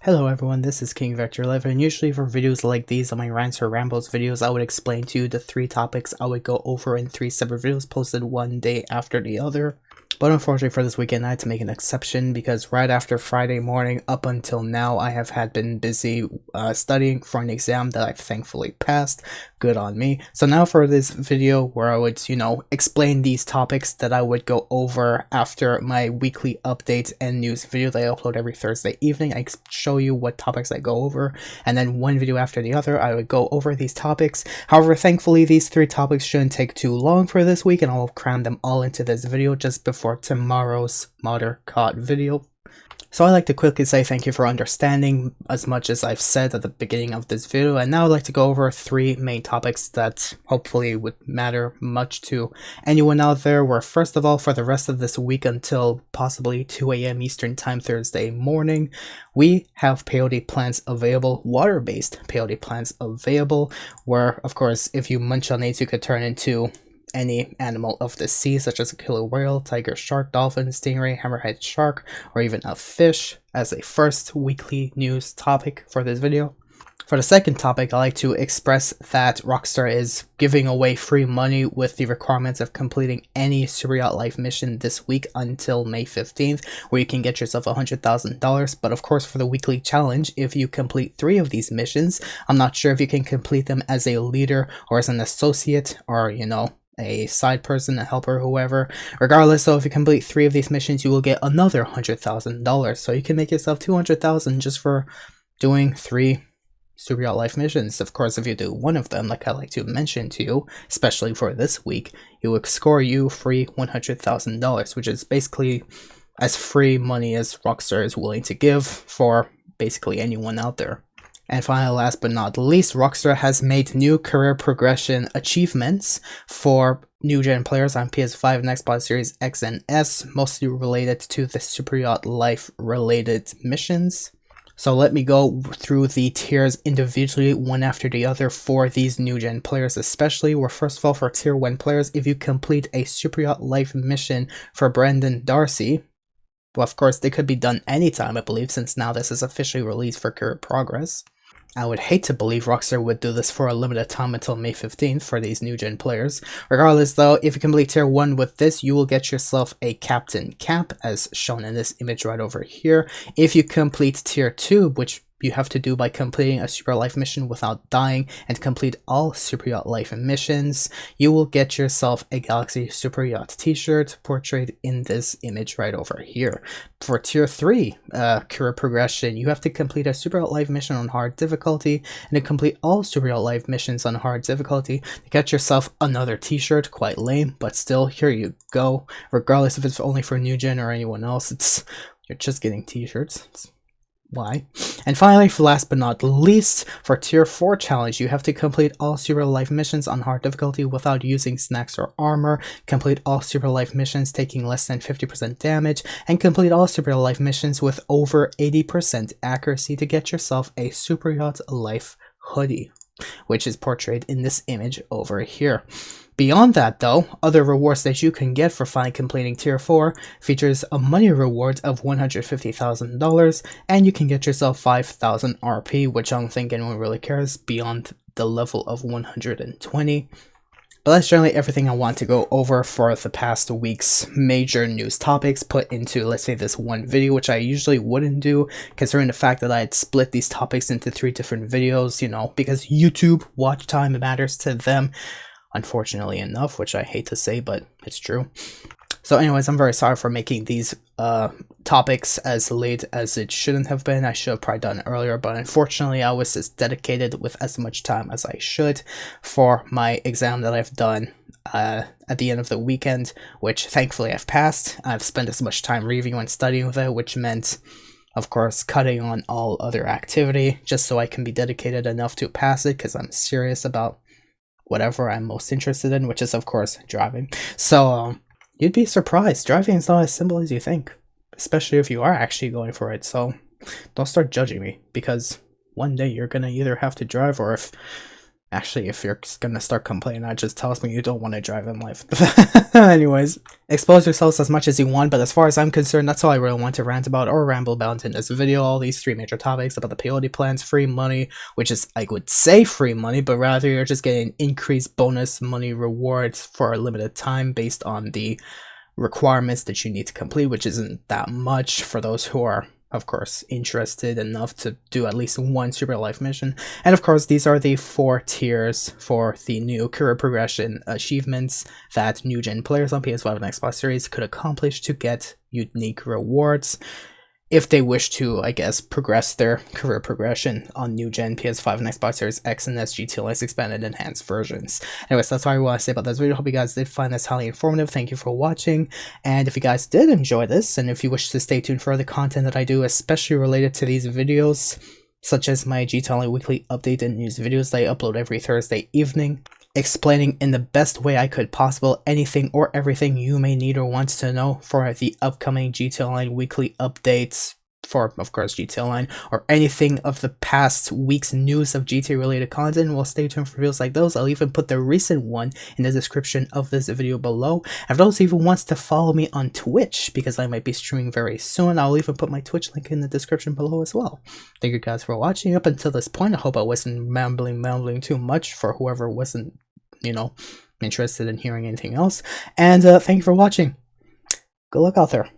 Hello everyone, this is King Vector 11, and usually for videos like these on my rants or rambles videos, I would explain to you the 3 topics I would go over in 3 separate videos posted one day after the other. But unfortunately for this weekend, I had to make an exception because right after Friday morning up until now, I have been busy studying for an exam that I've thankfully passed. Good on me. So now for this video where I would, explain these topics that I would go over after my weekly updates and news video that I upload every Thursday evening. I show you what topics I go over, and then one video after the other, I would go over these topics. However, thankfully, these 3 topics shouldn't take too long for this week, and I'll cram them all into this video just before tomorrow's Mother COD video. So I'd like to quickly say thank you for understanding as much as I've said at the beginning of this video, and now I'd like to go over 3 main topics that hopefully would matter much to anyone out there, where first of all, for the rest of this week until possibly 2 AM Eastern Time Thursday morning, we have peyote plants available, water-based peyote plants available, where of course if you munch on it you could turn into any animal of the sea, such as a killer whale, tiger, shark, dolphin, stingray, hammerhead shark, or even a fish, as a first weekly news topic for this video. For the second topic, I like to express that Rockstar is giving away free money with the requirements of completing any Superyacht Life mission this week until May 15th, where you can get yourself $100,000. But of course, for the weekly challenge, if you complete 3 of these missions, I'm not sure if you can complete them as a leader or as an associate or, a side person, a helper, whoever. Regardless, so if you complete 3 of these missions, you will get another $100,000. So you can make yourself $200,000 just for doing 3 Superyacht Life missions. Of course, if you do 1 of them, like I like to mention to you, especially for this week, it will score you free $100,000, which is basically as free money as Rockstar is willing to give for basically anyone out there. And finally, last but not least, Rockstar has made new career progression achievements for new-gen players on PS5 and Xbox Series X and S, mostly related to the Superyacht Life-related missions. So let me go through the tiers individually, one after the other, for these new-gen players especially, where first of all, for Tier 1 players, if you complete a Superyacht Life mission for Brendan Darcy, well, of course, they could be done anytime, I believe, since now this is officially released for career progress. I would hate to believe Rockstar would do this for a limited time until May 15th for these new-gen players. Regardless though, if you complete Tier 1 with this, you will get yourself a Captain Cap, as shown in this image right over here. If you complete Tier 2, which you have to do by completing a Superyacht Life mission without dying, and complete all Superyacht Life missions, you will get yourself a Galaxy Superyacht t-shirt portrayed in this image right over here. For Tier 3 career progression, you have to complete a Superyacht Life mission on hard difficulty, and to complete all Superyacht Life missions on hard difficulty to get yourself another t-shirt. Quite lame, but still, here you go. Regardless if it's only for new gen or anyone else, you're just getting t-shirts. Why? And finally, for last but not least, for Tier 4 challenge, you have to complete all Superyacht Life missions on hard difficulty without using snacks or armor, complete all Superyacht Life missions taking less than 50% damage, and complete all Superyacht Life missions with over 80% accuracy to get yourself a Superyacht Life hoodie, which is portrayed in this image over here. Beyond that though, other rewards that you can get for finally completing Tier 4 features a money reward of $150,000, and you can get yourself 5,000 RP, which I don't think anyone really cares beyond the level of 120. But that's generally everything I want to go over for the past week's major news topics put into, let's say, this one video, which I usually wouldn't do, considering the fact that I had split these topics into 3 different videos, because YouTube watch time matters to them, unfortunately enough, which I hate to say, but it's true. So anyways, I'm very sorry for making these topics as late as it shouldn't have been. I should have probably done it earlier, but unfortunately I was just dedicated with as much time as I should for my exam that I've done at the end of the weekend, which thankfully I've passed. I've spent as much time reviewing and studying with it, which meant, of course, cutting on all other activity just so I can be dedicated enough to pass it, because I'm serious about whatever I'm most interested in, which is of course driving. So you'd be surprised, driving is not as simple as you think, especially if you are actually going for it. So don't start judging me, because one day you're gonna either have to drive, or if Actually, if you're gonna start complaining, that just tells me you don't want to drive in life. Anyways, expose yourselves as much as you want, but as far as I'm concerned, that's all I really want to rant about or ramble about in this video. All these three major topics about the peyote plans, free money, which is, I would say free money, but rather you're just getting increased bonus money rewards for a limited time based on the requirements that you need to complete, which isn't that much for those who are, of course, interested enough to do at least one super life mission. And of course, these are the 4 tiers for the new career progression achievements that new gen players on PS5 and Xbox Series could accomplish to get unique rewards if they wish to, I guess, progress their career progression on new gen PS5 and Xbox Series X and S GT Line's expanded enhanced versions. Anyways, that's all I want to say about this video. Hope you guys did find this highly informative. Thank you for watching. And if you guys did enjoy this, and if you wish to stay tuned for the content that I do, especially related to these videos, such as my GT Online weekly update and news videos that I upload every Thursday evening, explaining in the best way I could possible anything or everything you may need or want to know for the upcoming GT Online weekly updates for, of course, GT Online, or anything of the past week's news of GT related content. Well, stay tuned for videos like those. I'll even put the recent one in the description of this video below. And for those who even wants to follow me on Twitch, because I might be streaming very soon, I'll even put my Twitch link in the description below as well. Thank you guys for watching up until this point. I hope I wasn't mumbling too much for whoever wasn't, you know, interested in hearing anything else. And thank you for watching. Good luck out there.